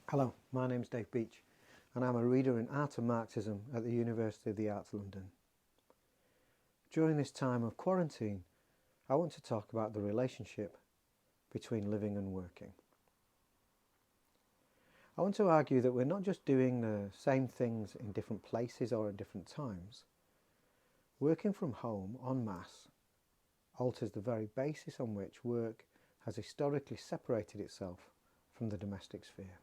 Hello, my name's Dave Beach and I'm a reader in Art and Marxism at the University of the Arts London. During this time of quarantine, I want to talk about the relationship between living and working. I want to argue that we're not just doing the same things in different places or at different times. Working from home en masse alters the very basis on which work has historically separated itself from the domestic sphere.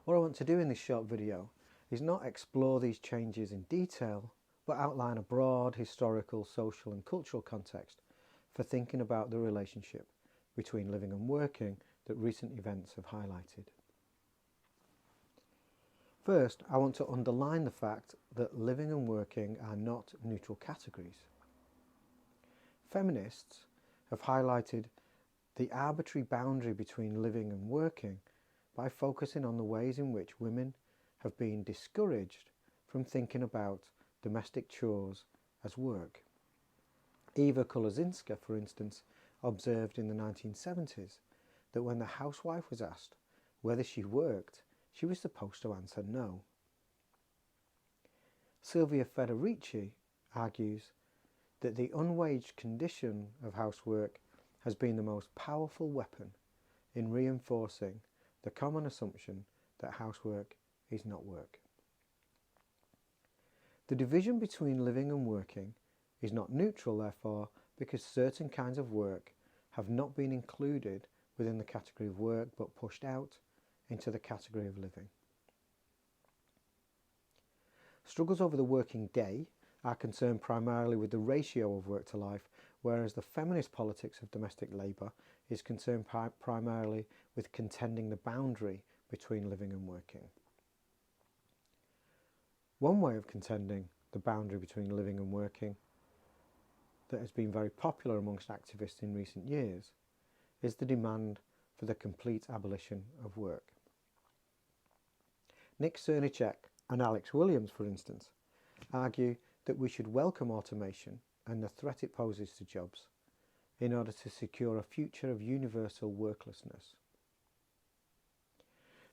What I want to do in this short video is not explore these changes in detail, but outline a broad historical, social and cultural context for thinking about the relationship between living and working that recent events have highlighted. First, I want to underline the fact that living and working are not neutral categories. Feminists have highlighted the arbitrary boundary between living and working by focusing on the ways in which women have been discouraged from thinking about domestic chores as work. Eva Kolozinska, for instance, observed in the 1970s that when the housewife was asked whether she worked, she was supposed to answer no. Silvia Federici argues that the unwaged condition of housework has been the most powerful weapon in reinforcing the common assumption that housework is not work. The division between living and working is not neutral, therefore, because certain kinds of work have not been included within the category of work but pushed out into the category of living. Struggles over the working day are concerned primarily with the ratio of work to life, whereas the feminist politics of domestic labour is concerned primarily with contending the boundary between living and working. One way of contending the boundary between living and working that has been very popular amongst activists in recent years is the demand for the complete abolition of work. Nick Cernicek and Alex Williams, for instance, argue that we should welcome automation and the threat it poses to jobs in order to secure a future of universal worklessness.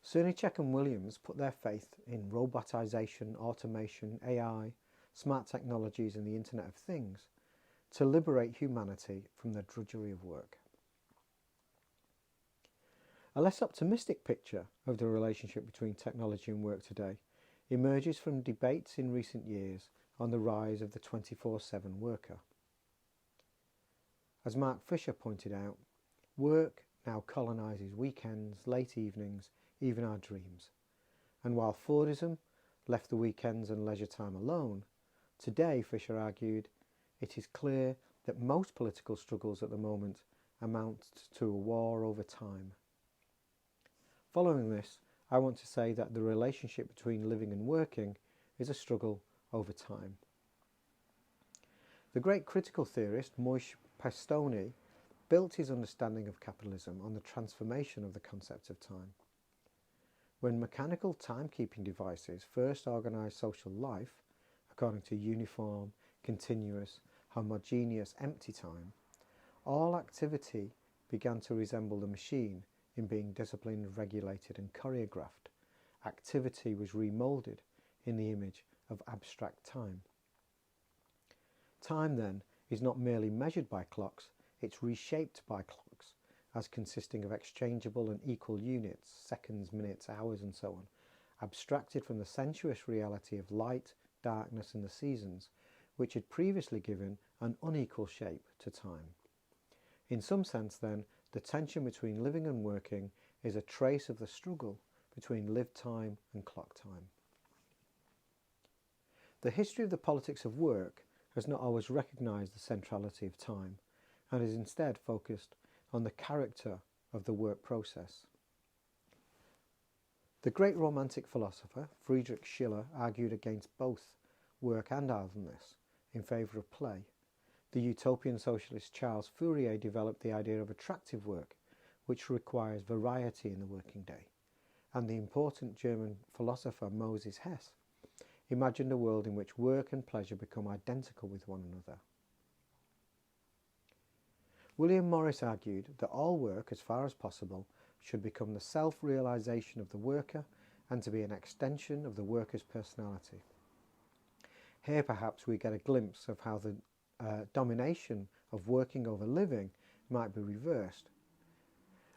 Cernicek and Williams put their faith in robotisation, automation, AI, smart technologies and the Internet of Things to liberate humanity from the drudgery of work. A less optimistic picture of the relationship between technology and work today emerges from debates in recent years on the rise of the 24/7 worker. As Mark Fisher pointed out, work now colonises weekends, late evenings, even our dreams. And while Fordism left the weekends and leisure time alone, today, Fisher argued, it is clear that most political struggles at the moment amount to a war over time. Following this, I want to say that the relationship between living and working is a struggle over time. The great critical theorist Moishe Pastoni built his understanding of capitalism on the transformation of the concept of time. When mechanical timekeeping devices first organised social life according to uniform, continuous, homogeneous empty time, all activity began to resemble the machine in being disciplined, regulated and choreographed. Activity was remoulded in the image of abstract time. Time, then, is not merely measured by clocks, it's reshaped by clocks as consisting of exchangeable and equal units, seconds, minutes, hours and so on, abstracted from the sensuous reality of light, darkness and the seasons, which had previously given an unequal shape to time. In some sense, then, the tension between living and working is a trace of the struggle between lived time and clock time. The history of the politics of work has not always recognised the centrality of time and is instead focused on the character of the work process. The great Romantic philosopher Friedrich Schiller argued against both work and idleness in favour of play. The utopian socialist Charles Fourier developed the idea of attractive work, which requires variety in the working day, and the important German philosopher Moses Hess imagined a world in which work and pleasure become identical with one another. William Morris argued that all work, as far as possible, should become the self-realisation of the worker and to be an extension of the worker's personality. Here perhaps we get a glimpse of how the domination of working over living might be reversed.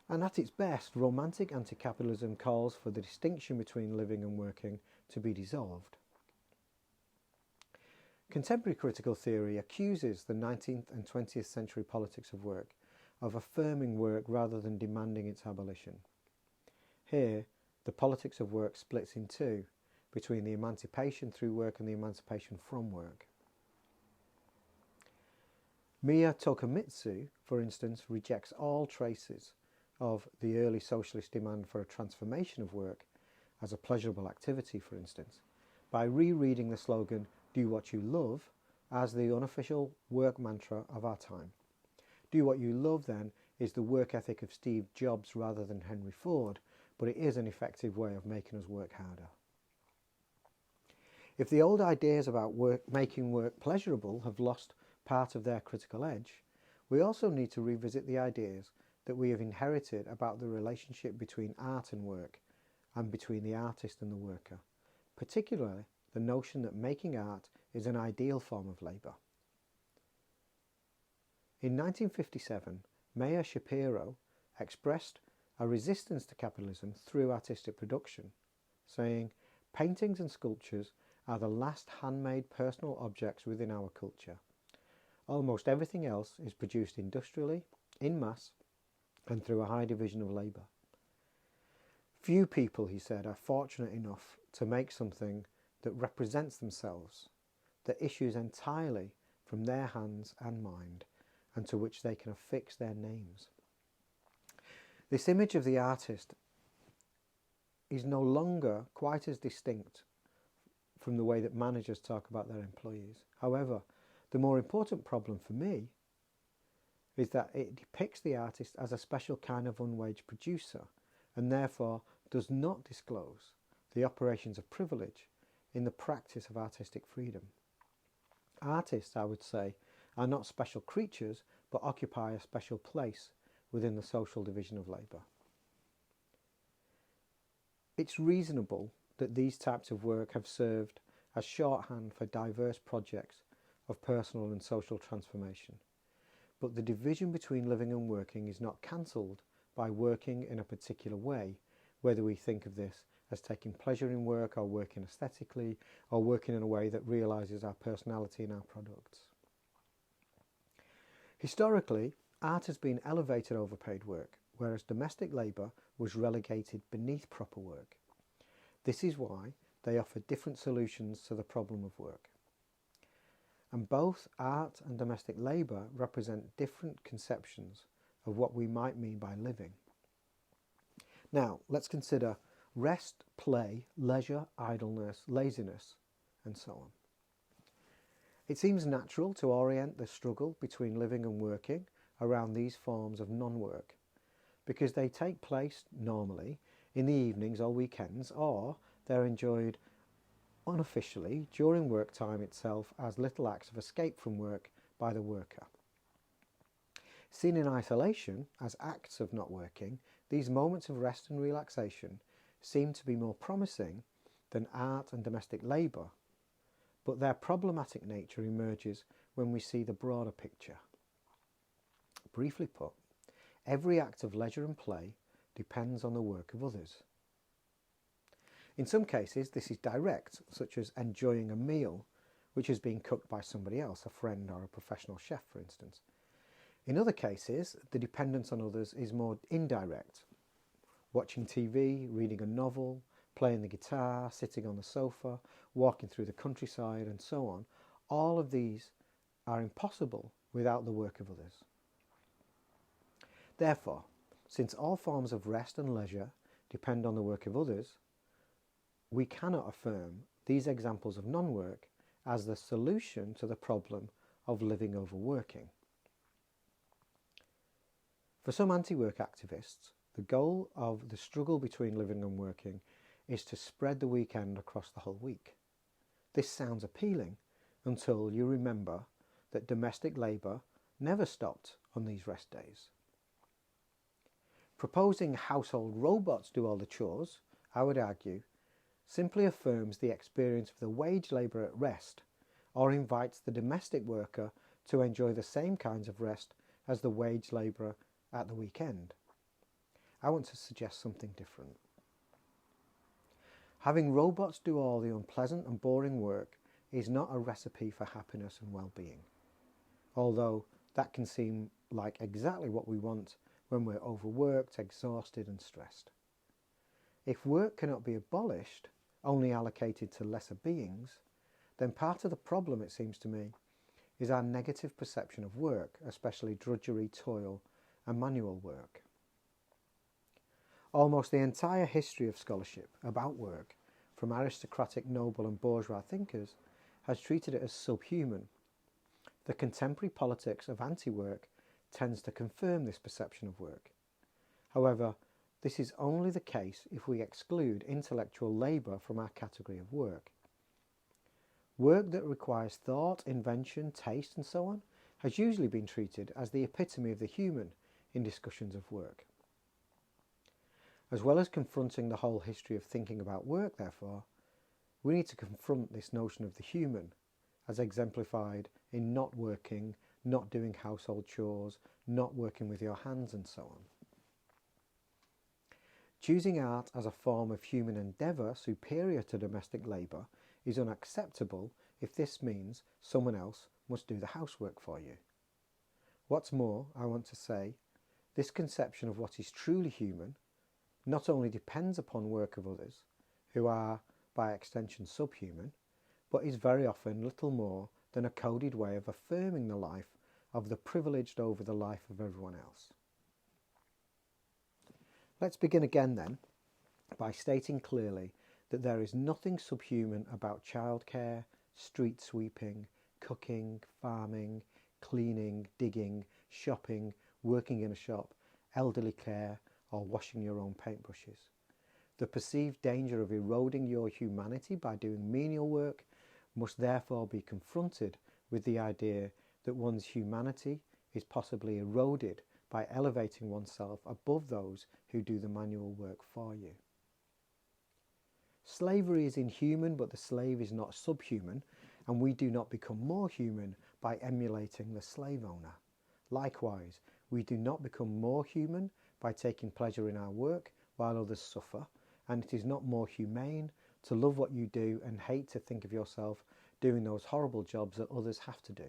And at its best, romantic anti-capitalism calls for the distinction between living and working to be dissolved. Contemporary critical theory accuses the 19th and 20th century politics of work of affirming work rather than demanding its abolition. Here, the politics of work splits in two, between the emancipation through work and the emancipation from work. Miya Tokumitsu, for instance, rejects all traces of the early socialist demand for a transformation of work as a pleasurable activity, for instance, by rereading the slogan, "Do what you love," as the unofficial work mantra of our time. Do what you love, then, is the work ethic of Steve Jobs rather than Henry Ford, but it is an effective way of making us work harder. If the old ideas about making work pleasurable have lost part of their critical edge, we also need to revisit the ideas that we have inherited about the relationship between art and work, and between the artist and the worker, particularly the notion that making art is an ideal form of labour. In 1957, Meyer Shapiro expressed a resistance to capitalism through artistic production, saying, "Paintings and sculptures are the last handmade personal objects within our culture. Almost everything else is produced industrially, in mass, and through a high division of labour. Few people," he said, "are fortunate enough to make something that represents themselves, that issues entirely from their hands and mind, and to which they can affix their names." This image of the artist is no longer quite as distinct from the way that managers talk about their employees. However, the more important problem for me is that it depicts the artist as a special kind of unwaged producer, and therefore does not disclose the operations of privilege in the practice of artistic freedom. Artists, I would say, are not special creatures, but occupy a special place within the social division of labour. It's reasonable that these types of work have served as shorthand for diverse projects of personal and social transformation. But the division between living and working is not cancelled by working in a particular way, whether we think of this as taking pleasure in work or working aesthetically or working in a way that realises our personality in our products. Historically, art has been elevated over paid work, whereas domestic labour was relegated beneath proper work. This is why they offer different solutions to the problem of work. And both art and domestic labour represent different conceptions of what we might mean by living. Now, let's consider rest, play, leisure, idleness, laziness, and so on. It seems natural to orient the struggle between living and working around these forms of non-work, because they take place normally in the evenings or weekends, or they're enjoyed unofficially during work time itself as little acts of escape from work by the worker. Seen in isolation as acts of not working, these moments of rest and relaxation seem to be more promising than art and domestic labour, but their problematic nature emerges when we see the broader picture. Briefly put, every act of leisure and play depends on the work of others. In some cases, this is direct, such as enjoying a meal which is being cooked by somebody else, a friend or a professional chef, for instance. In other cases, the dependence on others is more indirect. Watching TV, reading a novel, playing the guitar, sitting on the sofa, walking through the countryside, and so on. All of these are impossible without the work of others. Therefore, since all forms of rest and leisure depend on the work of others, we cannot affirm these examples of non-work as the solution to the problem of living over working. For some anti-work activists, the goal of the struggle between living and working is to spread the weekend across the whole week. This sounds appealing until you remember that domestic labour never stopped on these rest days. Proposing household robots do all the chores, I would argue, simply affirms the experience of the wage labourer at rest, or invites the domestic worker to enjoy the same kinds of rest as the wage labourer at the weekend. I want to suggest something different. Having robots do all the unpleasant and boring work is not a recipe for happiness and well-being, although that can seem like exactly what we want when we're overworked, exhausted and stressed. If work cannot be abolished, only allocated to lesser beings, then part of the problem, it seems to me, is our negative perception of work, especially drudgery, toil and manual work. Almost the entire history of scholarship about work, from aristocratic, noble and bourgeois thinkers, has treated it as subhuman. The contemporary politics of anti-work tends to confirm this perception of work. However, this is only the case if we exclude intellectual labour from our category of work. Work that requires thought, invention, taste and so on has usually been treated as the epitome of the human in discussions of work. As well as confronting the whole history of thinking about work, therefore, we need to confront this notion of the human as exemplified in not working, not doing household chores, not working with your hands and so on. Choosing art as a form of human endeavour superior to domestic labour is unacceptable if this means someone else must do the housework for you. What's more, I want to say, this conception of what is truly human not only depends upon work of others, who are, by extension, subhuman, but is very often little more than a coded way of affirming the life of the privileged over the life of everyone else. Let's begin again then by stating clearly that there is nothing subhuman about childcare, street sweeping, cooking, farming, cleaning, digging, shopping, working in a shop, elderly care, or washing your own paintbrushes. The perceived danger of eroding your humanity by doing menial work must therefore be confronted with the idea that one's humanity is possibly eroded by elevating oneself above those who do the manual work for you. Slavery is inhuman, but the slave is not subhuman, and we do not become more human by emulating the slave owner. Likewise, we do not become more human by taking pleasure in our work while others suffer, and it is not more humane to love what you do and hate to think of yourself doing those horrible jobs that others have to do.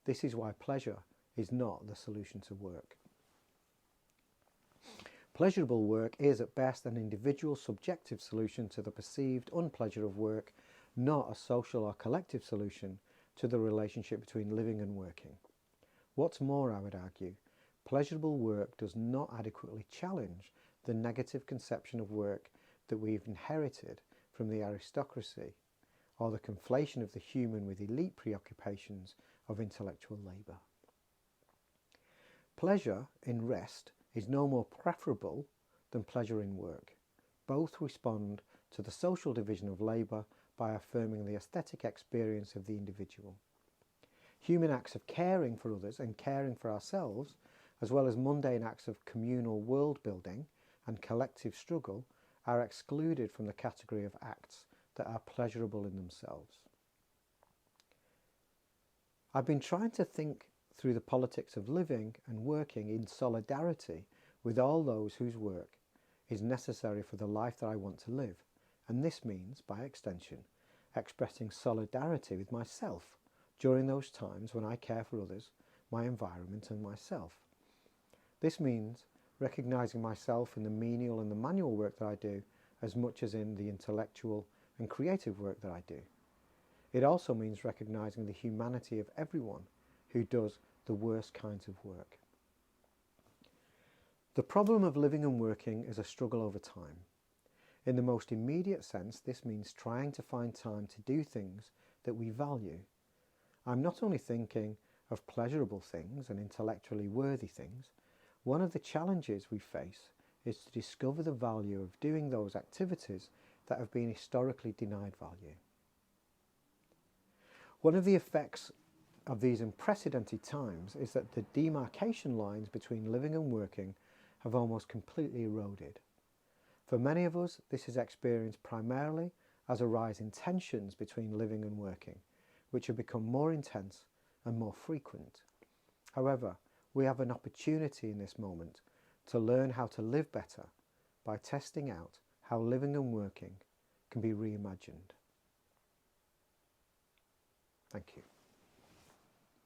This is why pleasure is not the solution to work. Pleasurable work is at best an individual subjective solution to the perceived unpleasure of work, not a social or collective solution to the relationship between living and working. What's more, I would argue, pleasurable work does not adequately challenge the negative conception of work that we've inherited from the aristocracy, or the conflation of the human with elite preoccupations of intellectual labour. Pleasure in rest is no more preferable than pleasure in work. Both respond to the social division of labour by affirming the aesthetic experience of the individual. Human acts of caring for others and caring for ourselves, as well as mundane acts of communal world building and collective struggle, are excluded from the category of acts that are pleasurable in themselves. I've been trying to think through the politics of living and working in solidarity with all those whose work is necessary for the life that I want to live, and this means, by extension, expressing solidarity with myself during those times when I care for others, my environment and myself. This means recognising myself in the menial and the manual work that I do as much as in the intellectual and creative work that I do. It also means recognising the humanity of everyone who does the worst kinds of work. The problem of living and working is a struggle over time. In the most immediate sense, this means trying to find time to do things that we value. I'm not only thinking of pleasurable things and intellectually worthy things. One of the challenges we face is to discover the value of doing those activities that have been historically denied value. One of the effects of these unprecedented times is that the demarcation lines between living and working have almost completely eroded. For many of us, this is experienced primarily as a rise in tensions between living and working, which have become more intense and more frequent. However, we have an opportunity in this moment to learn how to live better by testing out how living and working can be reimagined. Thank you.